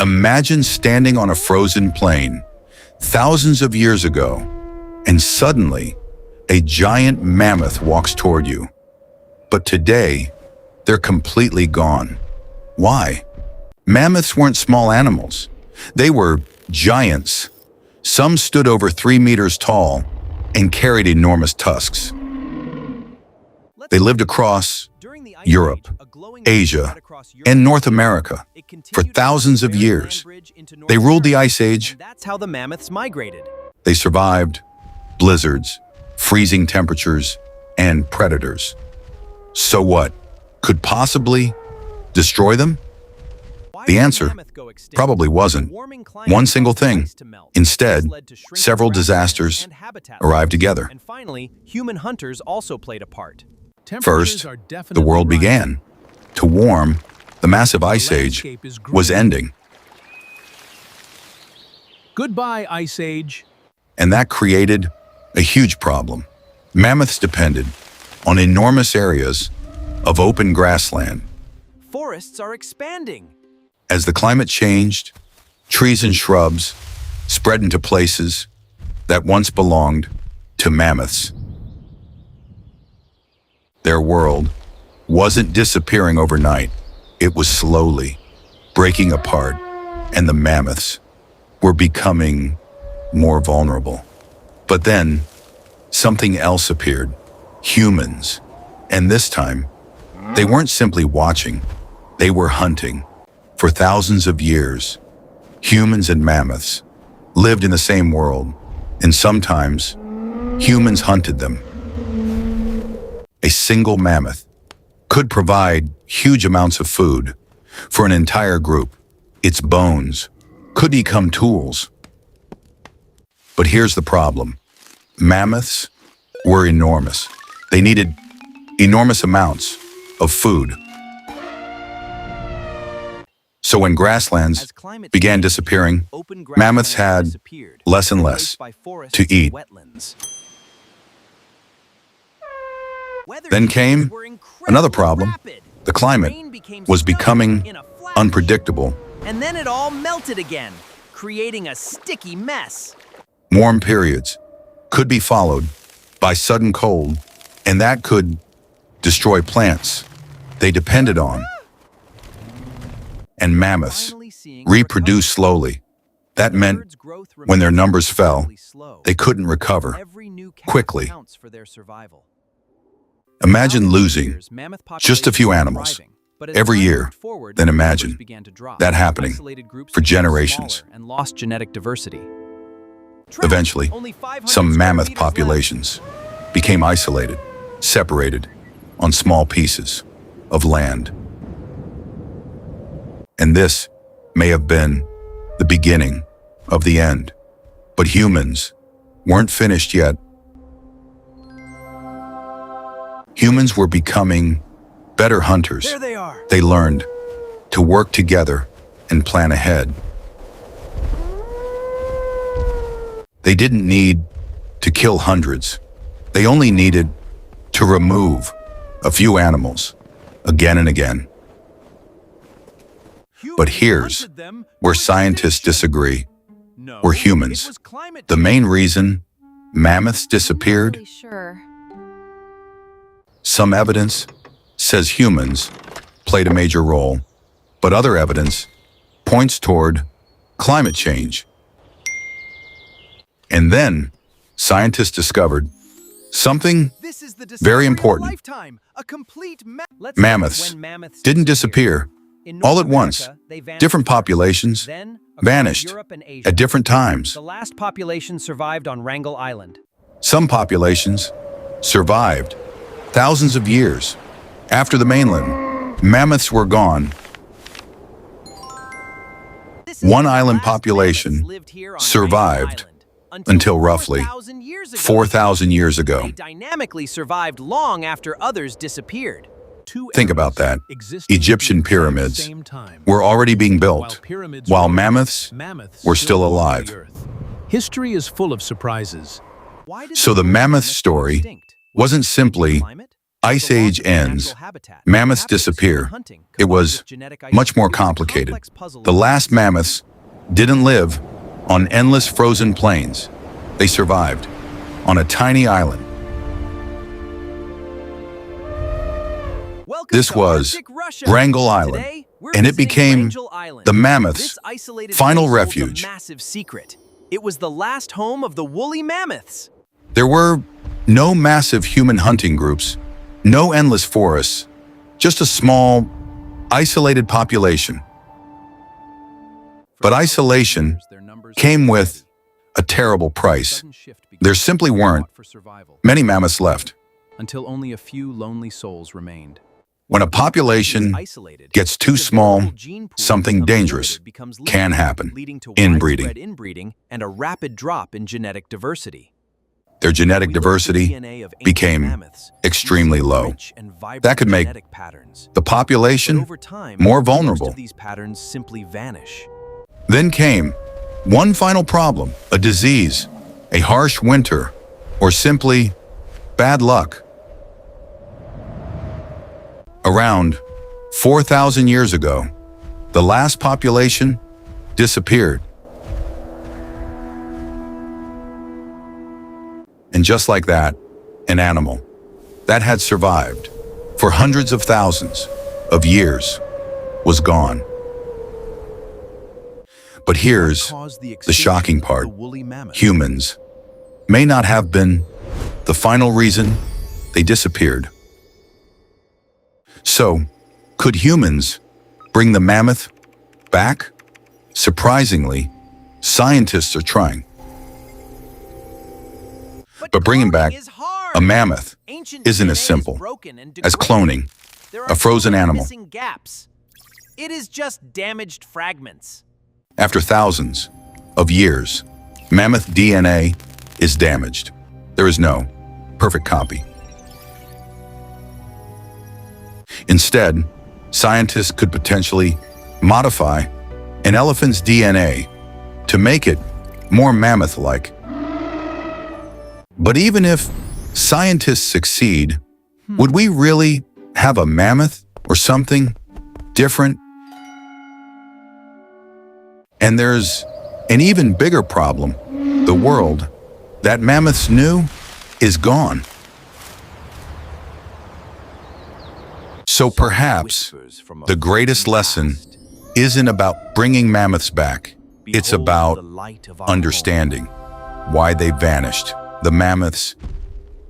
Imagine standing on a frozen plain thousands of years ago, and suddenly a giant mammoth walks toward you. But today, they're completely gone. Why? Mammoths weren't small animals. They were giants. Some stood over 3 meters tall and carried enormous tusks. They lived across Europe, Asia, and North America for thousands of years. They ruled the Ice Age. That's how the mammoths migrated. They survived blizzards, freezing temperatures, and predators. So what could possibly destroy them? The answer probably wasn't one single thing. Instead, several disasters arrived together. And finally, human hunters also played a part. First, the world began to warm. The massive ice age was ending. Goodbye, Ice Age. And that created a huge problem. Mammoths depended on enormous areas of open grassland. Forests are expanding. As the climate changed, trees and shrubs spread into places that once belonged to mammoths. Their world wasn't disappearing overnight. It was slowly breaking apart, and the mammoths were becoming more vulnerable. But then, something else appeared. Humans. And this time, they weren't simply watching. They were hunting. For thousands of years, humans and mammoths lived in the same world, and sometimes humans hunted them. A single mammoth could provide huge amounts of food for an entire group. Its bones could become tools. But here's the problem. Mammoths were enormous. They needed enormous amounts of food. So when grasslands began disappearing, mammoths had less and less to eat. Then came another problem. The climate was becoming unpredictable. And then it all melted again, creating a sticky mess. Warm periods could be followed by sudden cold, and that could destroy plants they depended on. And mammoths reproduced slowly. That meant when their numbers fell, they couldn't recover quickly. Imagine losing just a few animals every year, then imagine that happening for generations. And lost genetic diversity. Eventually, some mammoth populations became isolated, separated on small pieces of land. And this may have been the beginning of the end. But humans weren't finished yet. Humans were becoming better hunters. There they are. They learned to work together and plan ahead. They didn't need to kill hundreds. They only needed to remove a few animals again and again. But here's where scientists disagree. We're humans. The main reason mammoths disappeared? Some evidence says humans played a major role, but other evidence points toward climate change. And then scientists discovered something very important. Mammoths didn't disappear all at once. Different populations vanished at different times. The last population survived on Wrangel Island. Some populations survived thousands of years. After the mainland, mammoths were gone. One island population survived until roughly 4,000 years ago. They dynamically survived long after others disappeared. Think about that. Egyptian pyramids were already being built, while mammoths were still alive. History is full of surprises. So the mammoth story wasn't simply Ice Age ends. Mammoths disappear. It was much more complicated. The last mammoths didn't live on endless frozen plains. They survived on a tiny island. This was Wrangel Island, and it became the mammoths' final refuge. Massive secret. It was the last home of the woolly mammoths. There were no massive human hunting groups, no endless forests, just a small, isolated population. But isolation came with a terrible price. There simply weren't many mammoths left. Until only a few lonely souls remained. When a population gets too small, something dangerous can happen: inbreeding. And a rapid drop in genetic diversity. Their genetic diversity became extremely low. That could make the population more vulnerable. These patterns simply vanish. Then came one final problem: a disease, a harsh winter, or simply bad luck. Around 4,000 years ago, the last population disappeared. And just like that, an animal that had survived for hundreds of thousands of years was gone. But here's the shocking part: humans may not have been the final reason they disappeared. So, could humans bring the mammoth back? Surprisingly, scientists are trying. But bringing back a mammoth isn't as simple as cloning a frozen animal. It is just damaged fragments. After thousands of years, mammoth DNA is damaged. There is no perfect copy. Instead, scientists could potentially modify an elephant's DNA to make it more mammoth-like. But even if scientists succeed, would we really have a mammoth or something different? And there's an even bigger problem. The world that mammoths knew is gone. So perhaps the greatest lesson isn't about bringing mammoths back. It's about understanding why they vanished. The mammoths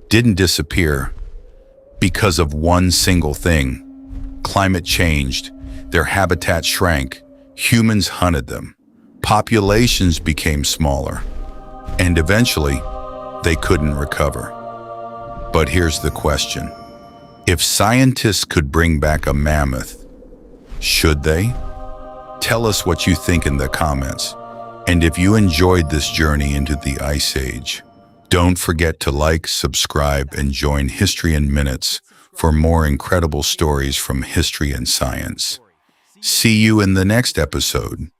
didn't disappear because of one single thing. Climate changed, their habitat shrank, humans hunted them, populations became smaller, and eventually they couldn't recover. But here's the question: if scientists could bring back a mammoth, should they? Tell us what you think in the comments. And if you enjoyed this journey into the Ice Age, don't forget to like, subscribe, and join History in Minutes for more incredible stories from history and science. See you in the next episode.